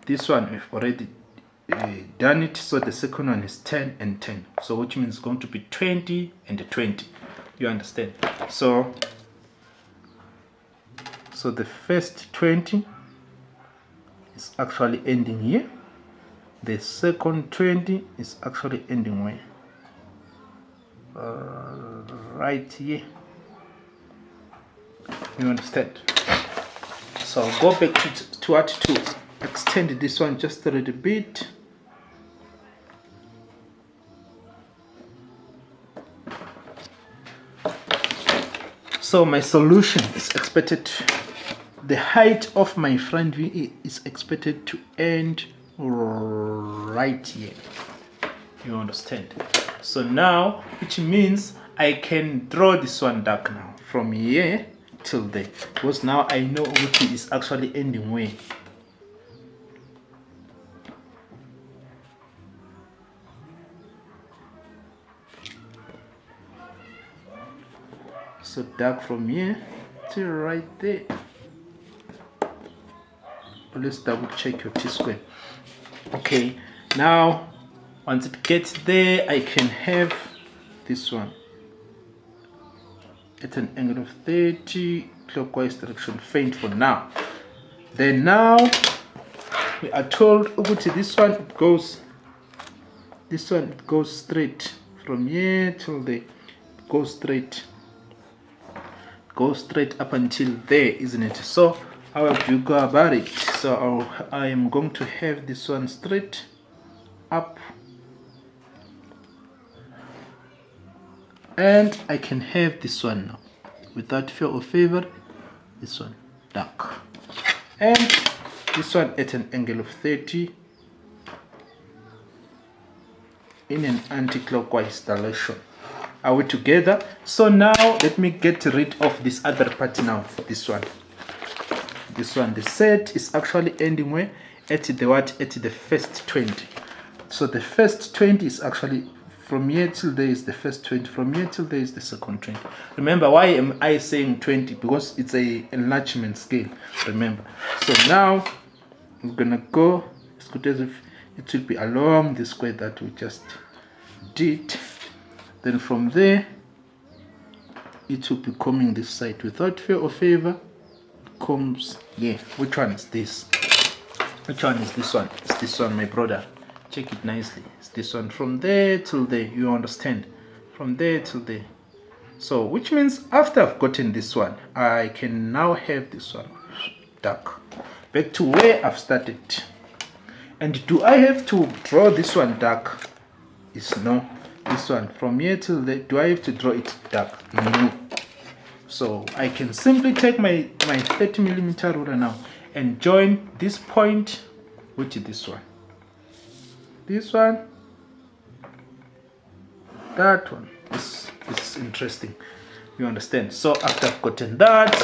this one we've already done it. So the second one is 10 and 10, so which means it's going to be 20 and 20. You understand? So the first 20 is actually ending here. The second 20 is actually ending where? Right here. You understand? So I'll go back to extend this one just a little bit. So my solution is expected, the height of my front view is expected to end right here. You understand? So now, which means I can draw this one dark now from here till there, because now I know which is actually ending where. So dark from here till right there. Let's double check your T-square. Okay, now once it gets there, I can have this one at an angle of 30 clockwise direction, faint for now. Then now we are told this one goes straight from here till there. Go straight up until there, isn't it? So how do you go about it? So I am going to have this one straight up, and I can have this one now without fear or favor, this one dark, and this one at an angle of 30 in an anti-clockwise direction. Are we together? So now let me get rid of this other part now. This one, the set is actually ending where? At the what? At the first 20. So the first 20 is actually from here till there is the first 20. From here till there is the second 20. Remember, why am I saying 20? Because it's a enlargement scale. Remember. So now we're gonna go as good as if it will be along the square that we just did. Then from there it will be coming this side without fear or favor. It comes here. Which one is this? Which one is this one? It's this one, my brother. Check it nicely. It's this one from there till there. You understand? From there till there. So which means after I've gotten this one, I can now have this one dark. Back to where I've started. And do I have to draw this one dark? Is no. This one from here till there, do I have to draw it dark? No. So I can simply take my 30mm ruler now and join this point with this one. This one, that one. This is interesting. You understand? So after I've gotten that,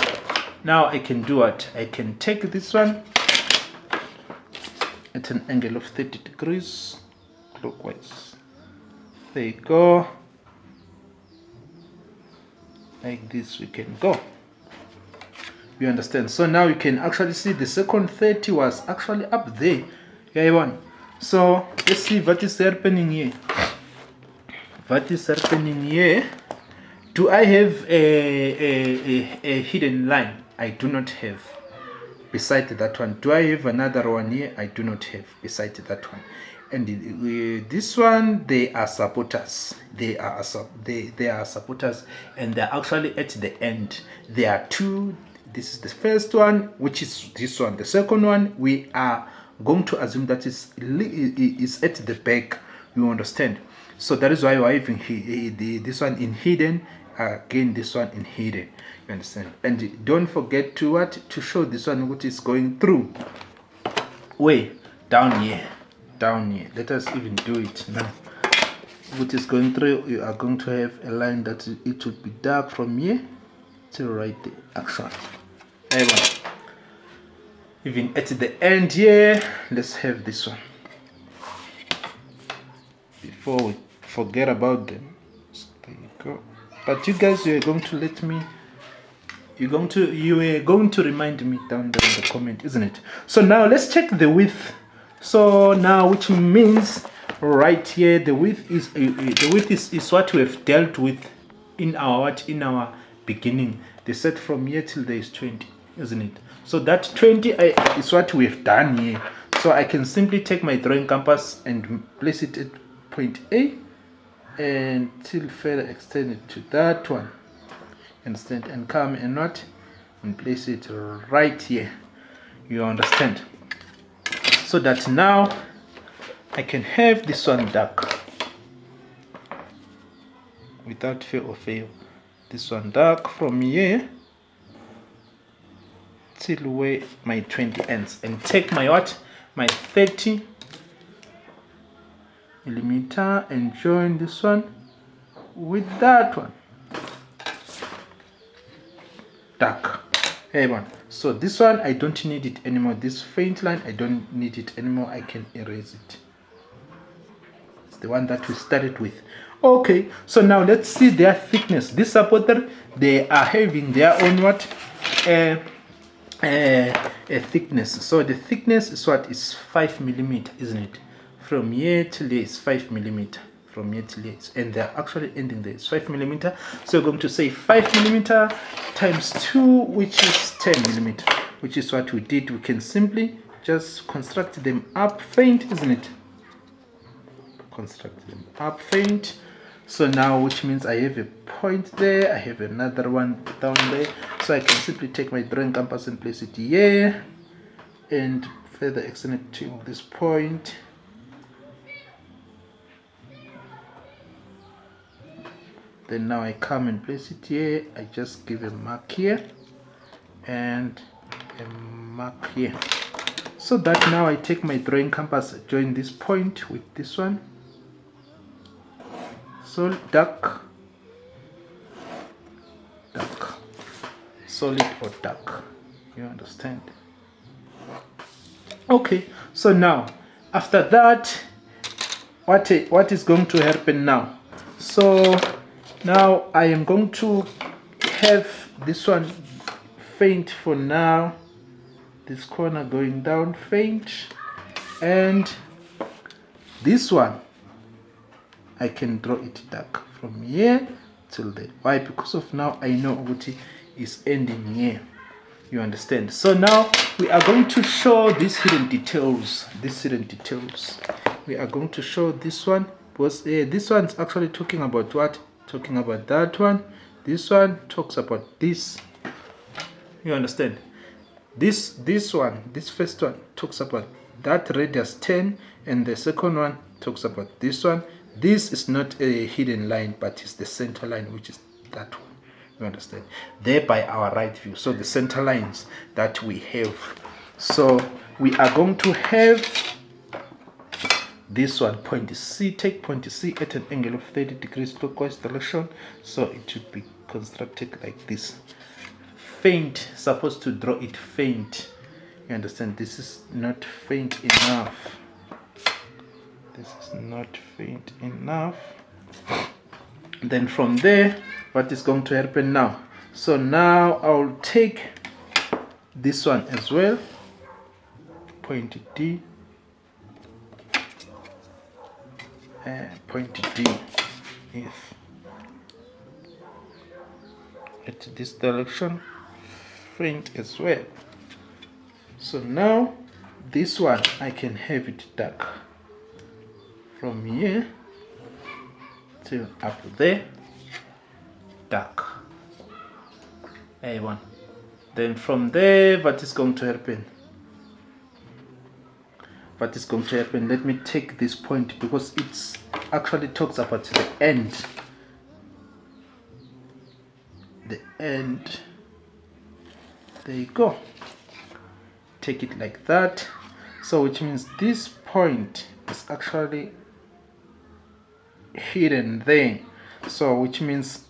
now I can do what? I can take this one at an angle of 30 degrees clockwise. There you go. Like this we can go. You understand? So now you can actually see the second 30 was actually up there. Yeah, one. So let's see what is happening here. What is happening here? Do I have a hidden line? I do not have. Beside that one, do I have another one here? I do not have beside that one. And this one, they are supporters. They are supporters, and they are actually at the end. There are two. This is the first one, which is this one. The second one, we are going to assume that is at the back. You understand? So that is why we're having this one in hidden. Again, this one in hidden. You understand? And don't forget to show this one what is going through. Way down here. Down here. Let us even do it now. What is going through, you are going to have a line that it will be dark from here to right there. Action. Even at the end here, let's have this one. Before we forget about them. There you go. But you guys, you are going to let me. You are going to remind me down there in the comment, isn't it? So now let's check the width So now, which means right here the width is what we have dealt with in our beginning. They said from here till there is 20, isn't it? So that 20 is what we have done here. So I can simply take my drawing compass and place it at point A and till further extend it to that one. Understand? And come and place it right here. You understand? So that now I can have this one dark without fail or fail. This one dark from here till where my 20 ends, and take my my 30 millimeter and join this one with that one dark. Hey man, so this one I don't need it anymore. This faint line I don't need it anymore. I can erase it. It's the one that we started with. Okay, so now let's see their thickness. This supporter, they are having their own a thickness. So the thickness is what is 5 millimeter, isn't it? From here till here is 5 millimeter. From here till here, and they're actually ending there. It's 5 millimeter. So we're going to say 5 millimeter times 2, which is 10 millimeter, which is what we did. We can simply just construct them up faint, isn't it? Construct them up faint. So now, which means I have a point there, I have another one down there. So I can simply take my drawing compass and place it here and further extend it to this point. Then now I come and place it here. I just give a mark here and a mark here. So that now I take my drawing compass, join this point with this one. So dark, solid or dark, you understand? Okay, so now after that, what is going to happen now? So now I am going to have this one faint for now, this corner going down faint, and this one I can draw it dark from here till there. Why? Because of now I know what is ending here. You understand? So now we are going to show these hidden details. We are going to show this one, because this one is actually talking about what? Talking about that one. This one talks about this. You understand? This first one talks about that radius 10, and the second one talks about this one. This is not a hidden line, but it's the center line, which is that one. You understand? There by our right view. So the center lines that we have. So we are going to have this one, point C. Take point C at an angle of 30 degrees clockwise direction. So it should be constructed like this. Faint, supposed to draw it faint. You understand? This is not faint enough. This is not faint enough. Then from there, what is going to happen now? So now I'll take this one as well, point D, point D if at this direction, faint as well. So now this one I can have it dark from here till up there, dark. A1. Then from there, what is going to happen? Let me take this point, because it's actually talks about the end. There you go. Take it like that. So which means this point is actually hidden there. So which means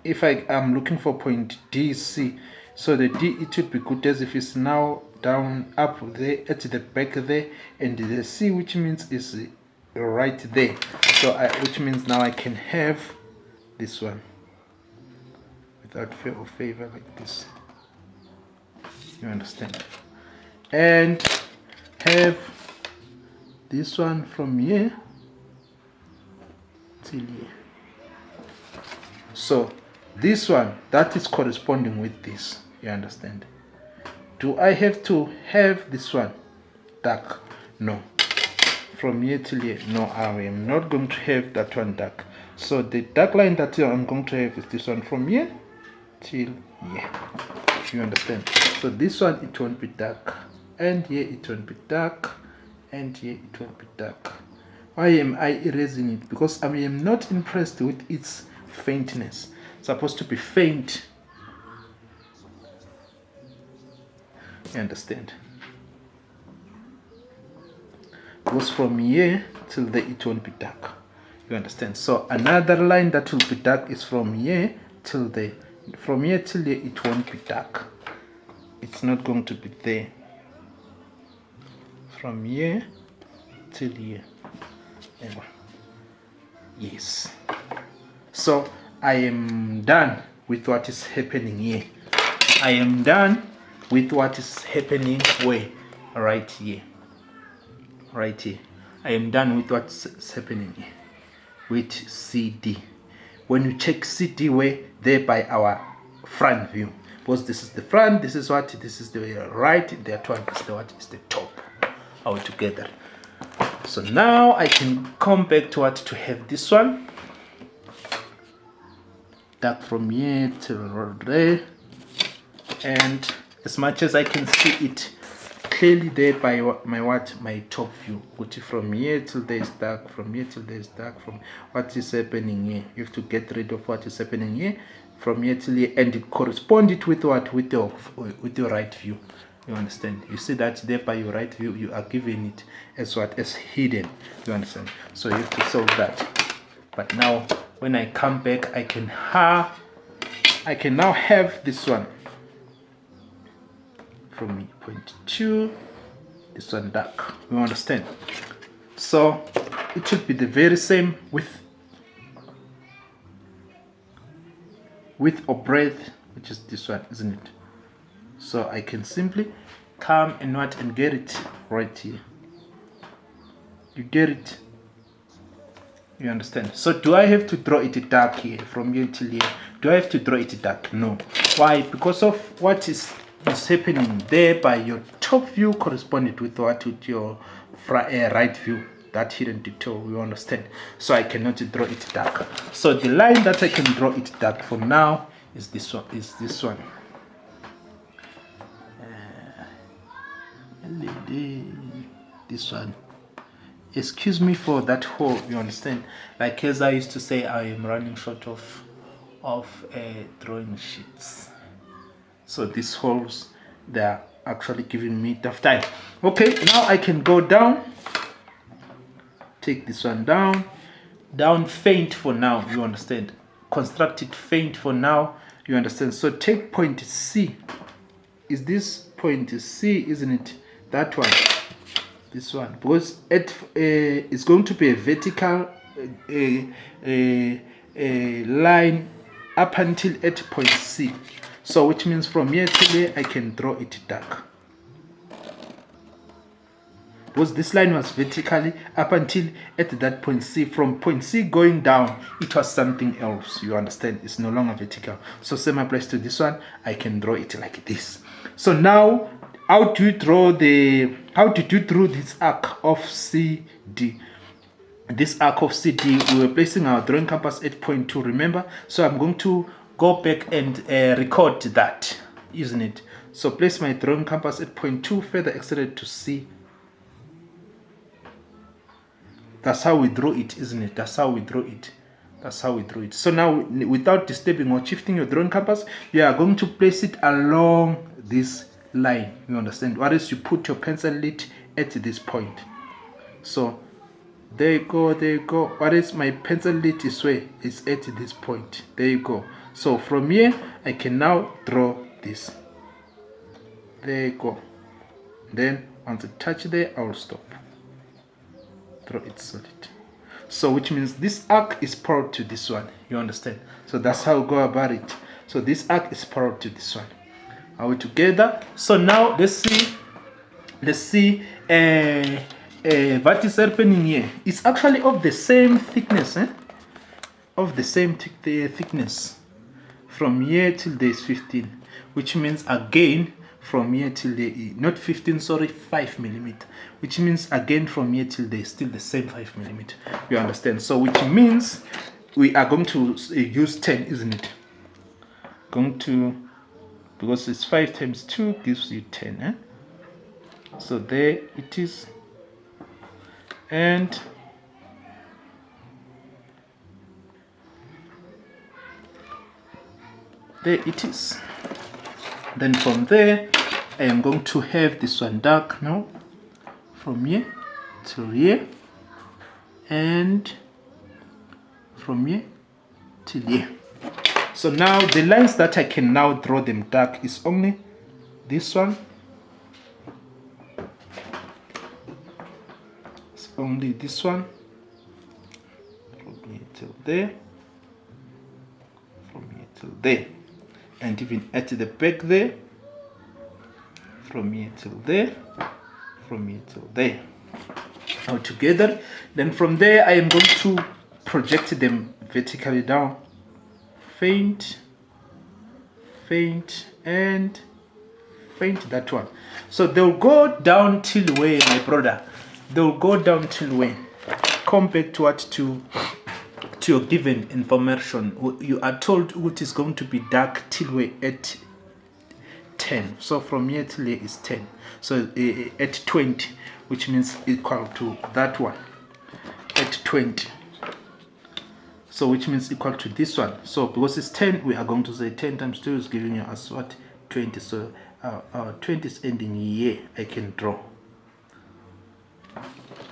if I am looking for point DC, so the D, it would be good as if it's now down up there at the back there, and the C, which means is right there. So which means now I can have this one without fear or favor like this. You understand? And have this one from here till here. So this one, that is corresponding with this, you understand? Do I have to have this one dark? No. From here till here, no, I am not going to have that one dark. So the dark line that I'm going to have is this one from here till here, you understand? So this one, it won't be dark, and here it won't be dark, and here it won't be dark. Why am I erasing it? Because I am not impressed with its faintness. It's supposed to be faint, you understand? Goes from here till there, it won't be dark, you understand? So another line that will be dark is from here till there. From here till there, it won't be dark, it's not going to be there. From here till here. Yes. So I am done with what is happening here. I am done with what is happening where? Right here. Right here. I am done with what's happening here with CD. When you check CD, we're there by our front view, because this is the front, this is what, this is the right, that one is the what is the top, all together. So now I can come back to what, to have this one dark from here to there, and as much as I can see it clearly there by my top view, which from here till there is dark, from here till there is dark, from what is happening here. You have to get rid of what is happening here from here till here, and it correspond it with what, with your right view, you understand? You see that there by your right view, you are giving it as what, as hidden, you understand? So you have to solve that. But now when I come back, I can now have this one from point 2, this one dark, you understand? So it should be the very same with or breadth, which is this one, isn't it? So I can simply come and what, and get it right here. You get it, you understand? So do I have to draw it dark here from here till here? Do I have to draw it dark? No. Why? Because of what is happening there by your top view corresponded with what, with your right view, that hidden detail, you understand? So I cannot draw it dark. So the line that I can draw it dark for now is this one, this one. Excuse me for that hole, you understand? Like as I used to say, I am running short of drawing sheets. So these holes, they are actually giving me tough time. Okay, now I can go down, take this one down faint for now, you understand? Construct it faint for now, you understand? So take point C. Is this point C, isn't it? That one, this one, because it's going to be a vertical line up until at point C. So which means from here to there, I can draw it dark. Because this line was vertically up until at that point C. From point C going down, it was something else. You understand? It's no longer vertical. So same applies to this one. I can draw it like this. So now, how did you draw this arc of CD? This arc of CD, we were placing our drawing compass at point 2, remember? So I'm going to go back and record that, isn't it? So place my drawing compass at point 2, further extended to C. That's how we draw it, isn't it? That's how we draw it. That's how we draw it. So now, without disturbing or shifting your drawing compass, you are going to place it along this line. You understand? Whereas you put your pencil lead at this point. So there you go, there you go. Whereas my pencil lead is where? It's at this point. There you go. So from here, I can now draw this. There you go. Then once I touch there, I will stop. Draw it solid. So which means this arc is parallel to this one. You understand? So that's how we go about it. So this arc is parallel to this one. Are we together? So now let's see what is happening here? It's actually of the same thickness, of the same thickness from here till there is 15, which means again from here till there is, not 15, sorry, 5 millimeter, which means again from here till there is still the same 5 millimeter. You understand? So which means we are going to use 10, isn't it? Going to, because it's 5 times 2 gives you 10, so there it is, and there it is. Then from there I am going to have this one dark now from here to here, and from here till here. So now the lines that I can now draw them dark is only this one. It's only this one from here till there, from here till there, and even at the back there, from here till there, from here till there, all together. Then from there I am going to project them vertically down, faint, faint, and faint, that one. So they'll go down till where, my brother? They'll go down till when? Come back to what, to your given information. You are told what is going to be dark till we're at 10. So from here till here is 10. So at 20, which means equal to that one at 20. So which means equal to this one. So because it's 10, we are going to say 10 times 2 is giving you us what? 20. So 20 is ending here. I can draw.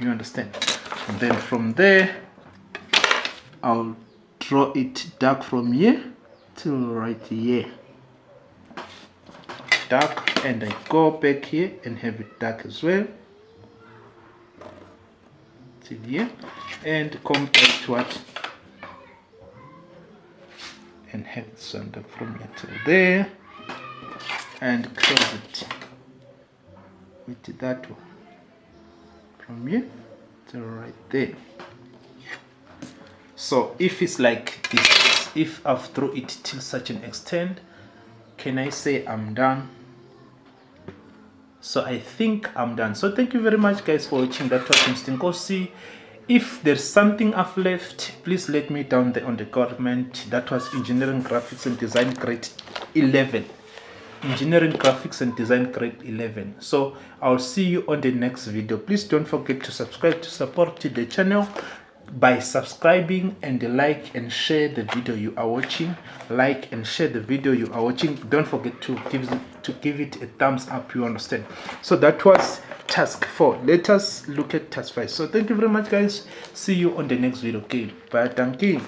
You understand? And then from there, I'll draw it dark from here till right here. Dark, and I go back here and have it dark as well. Till here. And come back to what? And have it sand up from here till there, and close it with that one from here to right there. So if it's like this, if I've drawn it till such an extent, can I say I'm done? So I think I'm done. So thank you very much guys for watching. That was Mr. Nkosi. If there's something I've left, please let me down there on the comment. That was Engineering Graphics and Design Grade 11. Engineering Graphics and Design Grade 11. So I'll see you on the next video. Please don't forget to subscribe to support the channel by subscribing, and like and share the video you are watching. Like and share the video you are watching. Don't forget to give it a thumbs up. You understand? So that was task 4. Let us look at task 5. So thank you very much guys. See you on the next video. Okay, bye. Thank you.